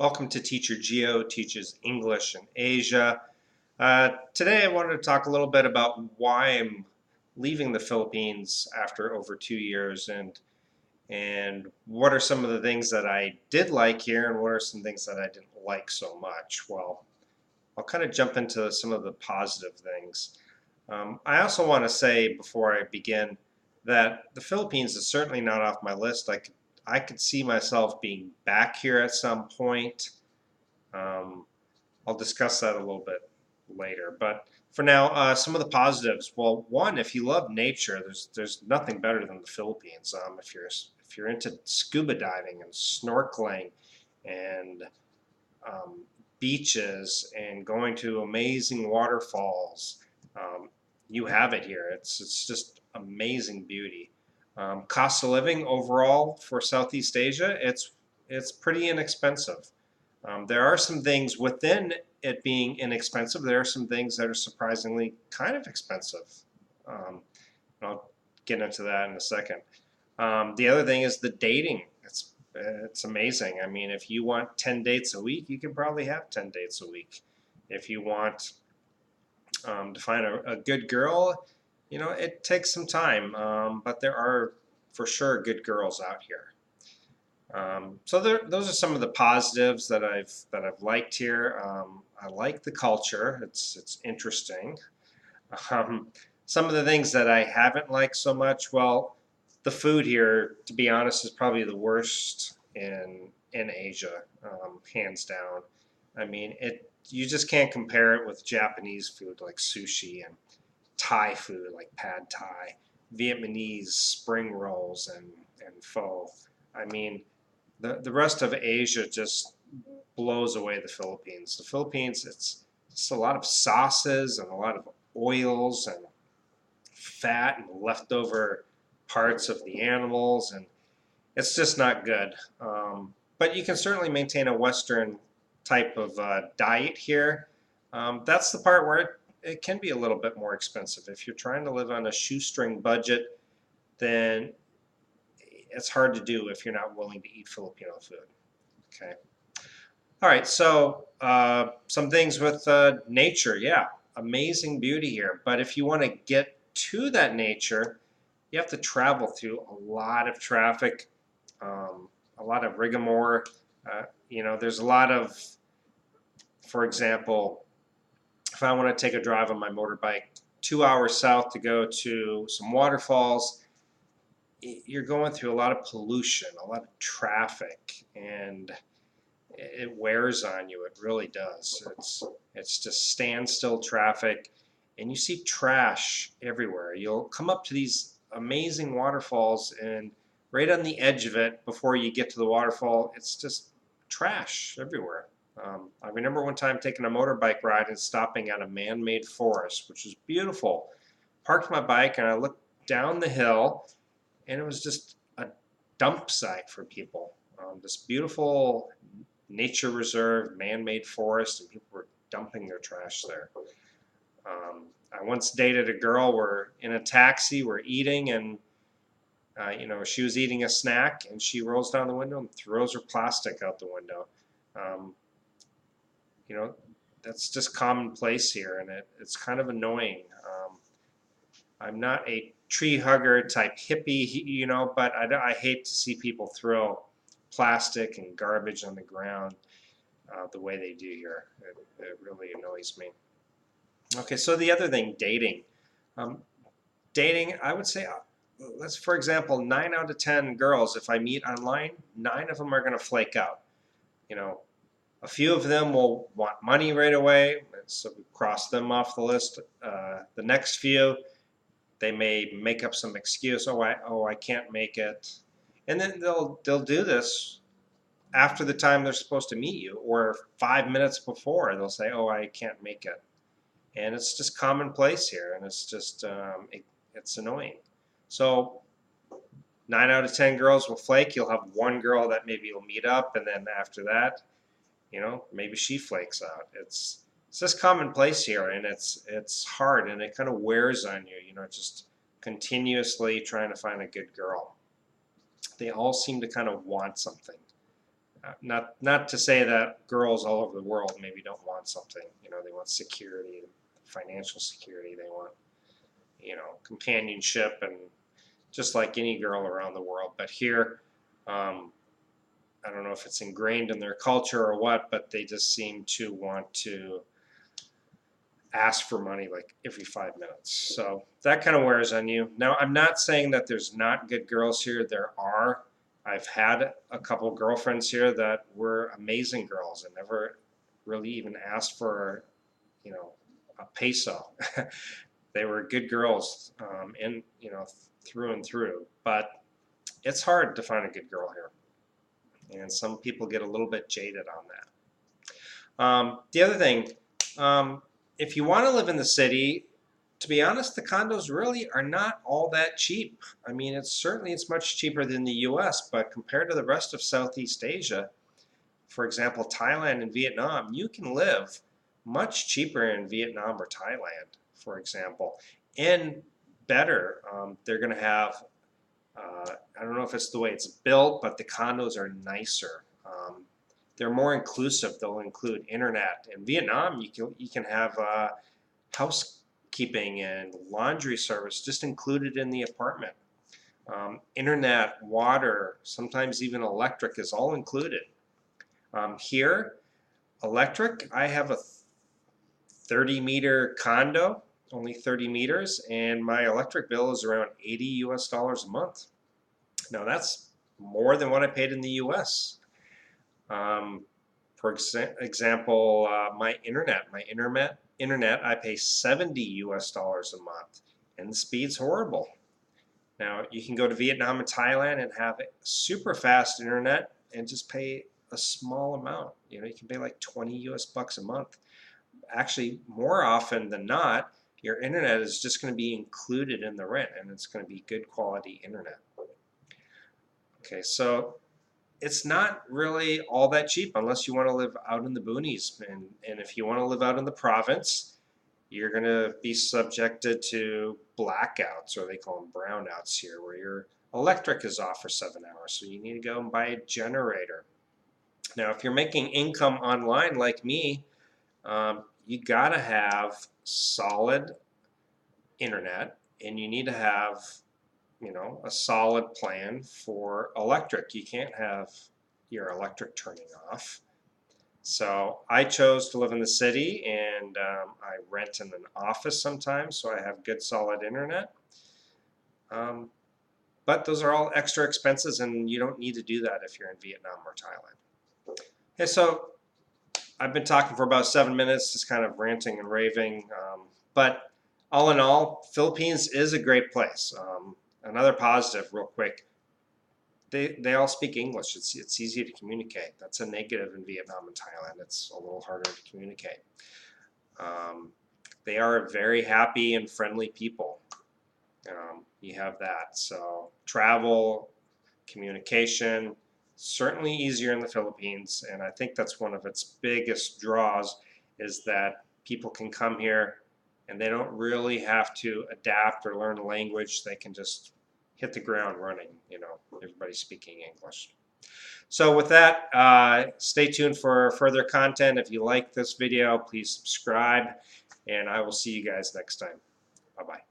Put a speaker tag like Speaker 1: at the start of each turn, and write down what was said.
Speaker 1: Welcome to Teacher Gio teaches English in Asia. Today I wanted to talk a little bit about why I'm leaving the Philippines after over 2 years and what are some of the things that I did like here and what are some things that I didn't like so much. Well, I'll kind of jump into some of the positive things. I also want to say before I begin that the Philippines is certainly not off my list. I could see myself being back here at some point. Um, I'll discuss that a little bit later. But for now, some of the positives. Well, one, if you love nature, there's nothing better than the Philippines. If you're into scuba diving and snorkeling and beaches and going to amazing waterfalls, um, you have it here. It's just amazing beauty. Cost of living overall for Southeast Asia, it's pretty inexpensive. There are some things within it being inexpensive. There are some things that are surprisingly kind of expensive. Um, I'll get into that in a second. The other thing is the dating. It's amazing. I mean, if you want 10 dates a week, you can probably have 10 dates a week. If you want to find a good girl, it takes some time, but there are for sure good girls out here. Those are some of the positives that I've liked here. I like the culture; it's interesting. Um, some of the things that I haven't liked so much, well, the food here, to be honest, is probably the worst in Asia, hands down. I mean, it you just can't compare it with Japanese food like sushi and Thai food like pad Thai, Vietnamese spring rolls and pho. I mean, the rest of Asia just blows away the Philippines. The Philippines, it's just a lot of sauces and a lot of oils and fat and leftover parts of the animals, and it's just not good. But you can certainly maintain a Western type of diet here. That's the part where it can be a little bit more expensive. If you're trying to live on a shoestring budget, then it's hard to do if you're not willing to eat Filipino food. Okay. All right. So some things with nature. Yeah, amazing beauty here. But if you want to get to that nature, you have to travel through a lot of traffic, um, a lot of rigmarole. There's a lot of, for example, if I want to take a drive on my motorbike 2 hours south to go to some waterfalls, you're going through a lot of pollution, a lot of traffic, and it wears on you. It really does. It's just standstill traffic, and you see trash everywhere. You'll come up to these amazing waterfalls, and right on the edge of it, before you get to the waterfall, it's just trash everywhere. I remember one time taking a motorbike ride and stopping at a man-made forest, which was beautiful. Parked my bike and I looked down the hill, and it was just a dump site for people. This beautiful nature reserve, man-made forest, and people were dumping their trash there. I once dated a girl. We're in a taxi, we're eating, and she was eating a snack, and she rolls down the window and throws her plastic out the window. Um, you know, that's just commonplace here, and it's kind of annoying. I'm not a tree hugger type hippie, but I hate to see people throw plastic and garbage on the ground the way they do here. It really annoys me. Okay, so the other thing, dating. Um, Dating, I would say, let's for example, 9 out of 10 girls, if I meet online, 9 of them are going to flake out. You know, a few of them will want money right away, so we cross them off the list. The next few, they may make up some excuse. Oh, I can't make it, and then they'll do this after the time they're supposed to meet you, or 5 minutes before. They'll say, "Oh, I can't make it," and it's just commonplace here, and it's just it's annoying. So 9 out of 10 girls will flake. You'll have one girl that maybe you'll meet up, and then after that, maybe she flakes out. It's just commonplace here, and it's hard, and it kind of wears on you. Just continuously trying to find a good girl. They all seem to kind of want something. Not to say that girls all over the world maybe don't want something. You know, they want security, financial security. They want, you know, companionship, and just like any girl around the world. But here, I don't know if it's ingrained in their culture or what, but they just seem to want to ask for money like every 5 minutes. So that kind of wears on you. Now, I'm not saying that there's not good girls here. There are. I've had a couple girlfriends here that were amazing girls and never really even asked for, you know, a peso. They were good girls, in, you know, through and through. But it's hard to find a good girl here, and some people get a little bit jaded on that. The other thing, if you want to live in the city, to be honest, the condos really are not all that cheap. I mean, it's much cheaper than the U.S., but compared to the rest of Southeast Asia, for example, Thailand and Vietnam, you can live much cheaper in Vietnam or Thailand, for example, and better. They're going to have, I don't know if it's the way it's built, but the condos are nicer. They're more inclusive. They'll include internet. In Vietnam, you can have housekeeping and laundry service just included in the apartment. Internet, water, sometimes even electric is all included. Here, electric, I have a 30-meter condo, only 30 meters, and my electric bill is around $80 a month. Now that's more than what I paid in the US. For example, my internet, I pay $70 a month, and the speed's horrible. Now you can go to Vietnam and Thailand and have super fast internet and just pay a small amount. You know, you can pay like 20 US bucks a month. Actually, more often than not, your internet is just going to be included in the rent, and it's going to be good quality internet. Okay, so it's not really all that cheap unless you want to live out in the boonies. And if you want to live out in the province, you're going to be subjected to blackouts, or they call them brownouts here, where your electric is off for 7 hours. So you need to go and buy a generator. Now, if you're making income online like me, you got to have solid internet, and you need to have, you know, a solid plan for electric. You can't have your electric turning off. So I chose to live in the city, and I rent in an office sometimes, so I have good solid internet. But those are all extra expenses, and you don't need to do that if you're in Vietnam or Thailand. Okay, so I've been talking for about 7 minutes, just kind of ranting and raving. But all in all, Philippines is a great place. Another positive, real quick, they all speak English. It's easy to communicate. That's a negative in Vietnam and Thailand. It's a little harder to communicate. They are very happy and friendly people. You have that. So travel, communication, certainly easier in the Philippines, and I think that's one of its biggest draws, is that people can come here and they don't really have to adapt or learn a language. They can just hit the ground running. You know, everybody's speaking English. So with that, stay tuned for further content. If you like this video, please subscribe, and I will see you guys next time. Bye-bye.